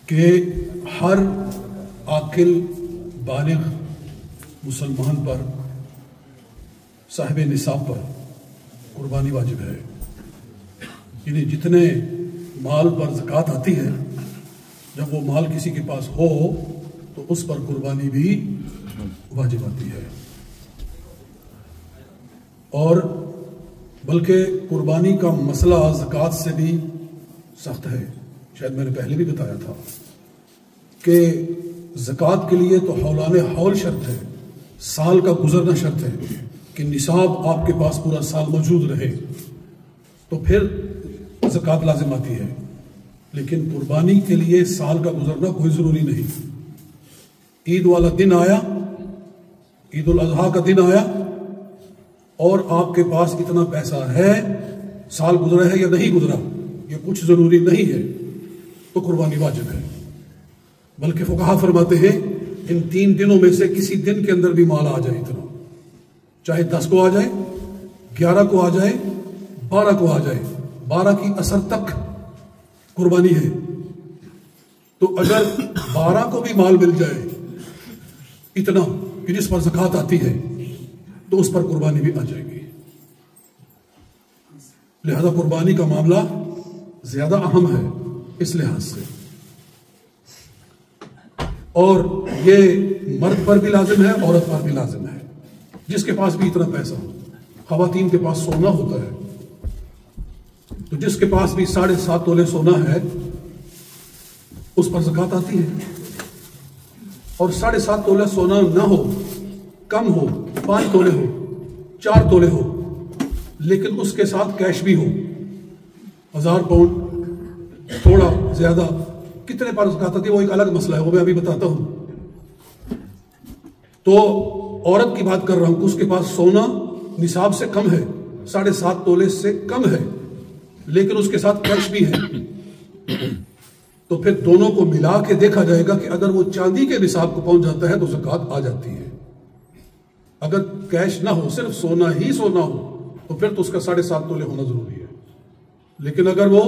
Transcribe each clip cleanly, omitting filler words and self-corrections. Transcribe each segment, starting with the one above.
कि हर आकिल बालिग मुसलमान पर साहिब निसाब पर कुर्बानी वाजिब है। यानी जितने माल पर ज़कात आती है, जब वो माल किसी के पास हो तो उस पर कुर्बानी भी वाजिब आती है। और बल्कि कुर्बानी का मसला ज़कात से भी सख्त है। शायद मैंने पहले भी बताया था कि ज़कात के लिए तो हौलाने हौल शर्त है, साल का गुजरना शर्त है कि निसाब आपके पास पूरा साल मौजूद रहे, तो फिर ज़कात लाजिम आती है। लेकिन कुर्बानी के लिए साल का गुजरना कोई ज़रूरी नहीं। ईद वाला दिन आया, ईद उल अज़हा का दिन आया और आपके पास इतना पैसा है, साल गुजरा है या नहीं गुजरा ये कुछ ज़रूरी नहीं है, तो कुर्बानी वाजिब है। बल्कि फुक़हा फरमाते हैं इन 3 दिनों में से किसी दिन के अंदर भी माल आ जाए, इतना चाहे 10 को आ जाए, 11 को आ जाए, 12 को आ जाए, 12 की असर तक कुर्बानी है। तो अगर 12 को भी माल मिल जाए इतना कि जिस पर ज़कात आती है, तो उस पर कुर्बानी भी आ जाएगी। लिहाजा कुर्बानी का मामला ज्यादा अहम है इस लिहाज से। और ये मर्द पर भी लाजिम है, औरत पर भी लाजिम है। जिसके पास भी इतना पैसा हो, खवातीन के पास सोना होता है, तो जिसके पास भी 7.5 तोले सोना है उस पर ज़कात आती है। और 7.5 तोले सोना ना हो, कम हो, 5 तोले हो, 4 तोले हो, लेकिन उसके साथ कैश भी हो, 1000 पाउंड, थोड़ा ज्यादा, कितने पर ज़कात आती है वो एक अलग मसला है, वो मैं अभी बताता हूं। तो औरत की बात कर रहा हूं कि उसके पास सोना निसाब से कम है, 7.5 तोले से कम है, लेकिन उसके साथ कैश भी है। तो फिर दोनों को मिला के देखा जाएगा कि अगर वो चांदी के निसाब को पहुंच जाता है तो ज़कात आ जाती है। अगर कैश ना हो, सिर्फ सोना ही सोना हो, तो फिर तो उसका 7.5 तोले होना जरूरी है। लेकिन अगर वो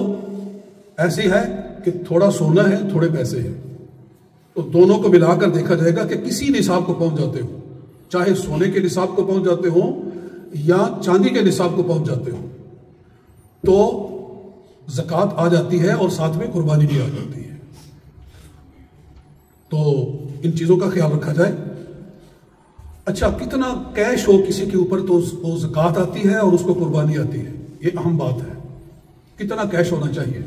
ऐसी है कि थोड़ा सोना है, थोड़े पैसे हैं, तो दोनों को मिलाकर देखा जाएगा कि किसी निसाब को पहुंच जाते हो, चाहे सोने के निसाब को पहुंच जाते हो या चांदी के निसाब को पहुंच जाते हो, तो ज़कात आ जाती है और साथ में कुर्बानी भी आ जाती है। तो इन चीजों का ख्याल रखा जाए। अच्छा, कितना कैश हो किसी के ऊपर तो उसको ज़कात आती है और उसको कुर्बानी आती है, ये अहम बात है। कितना कैश होना चाहिए?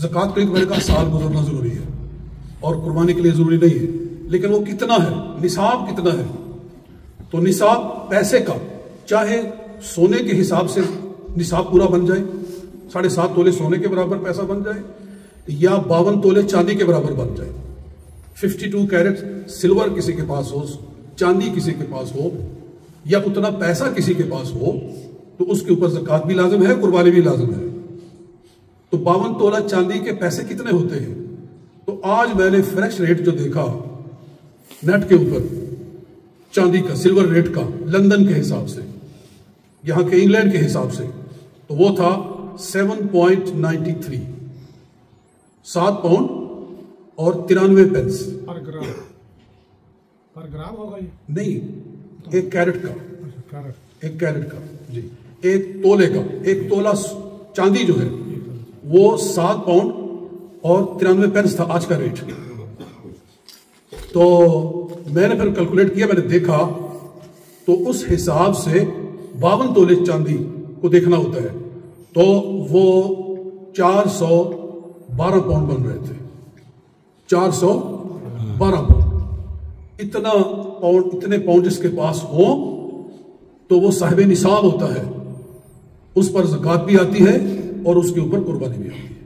ज़कात के लिए मैंने कहा साल गुजरना जरूरी है और कुर्बानी के लिए जरूरी नहीं है, लेकिन वो कितना है, निसाब कितना है? तो निसाब पैसे का, चाहे सोने के हिसाब से निसाब पूरा बन जाए, 7.5 तोले सोने के बराबर पैसा बन जाए, या 52 तोले चांदी के बराबर बन जाए, 52 कैरेट सिल्वर किसी के पास हो, चांदी किसी के पास हो, या उतना पैसा किसी के पास हो, तो उसके ऊपर ज़कात भी लाजिम है, कुर्बानी भी लाजिम है। तो 52 तोला चांदी के पैसे कितने होते हैं? तो आज मैंने फ्रेश रेट जो देखा नेट के ऊपर चांदी का, सिल्वर रेट का, लंदन के हिसाब से, यहां के इंग्लैंड के हिसाब से, तो वो था 7.93, 7 पाउंड और 93 पेंस पर ग्राम होगा ये? नहीं, 1 कैरेट का, कैरेट, 1 कैरेट का जी, 1 तोले का, 1 तोला चांदी जो है वो 7 पाउंड और 93 पेंस था आज का रेट। तो मैंने फिर कैलकुलेट किया, मैंने देखा तो उस हिसाब से 52 तोले चांदी को देखना होता है, तो वो 412 पाउंड बन रहे थे, 412 पाउंड। इतना पाउंड, इतने पाउंड जिसके पास हो तो वो साहिब निसाब होता है, उस पर ज़कात भी आती है और उसके ऊपर कुर्बानी भी आती है।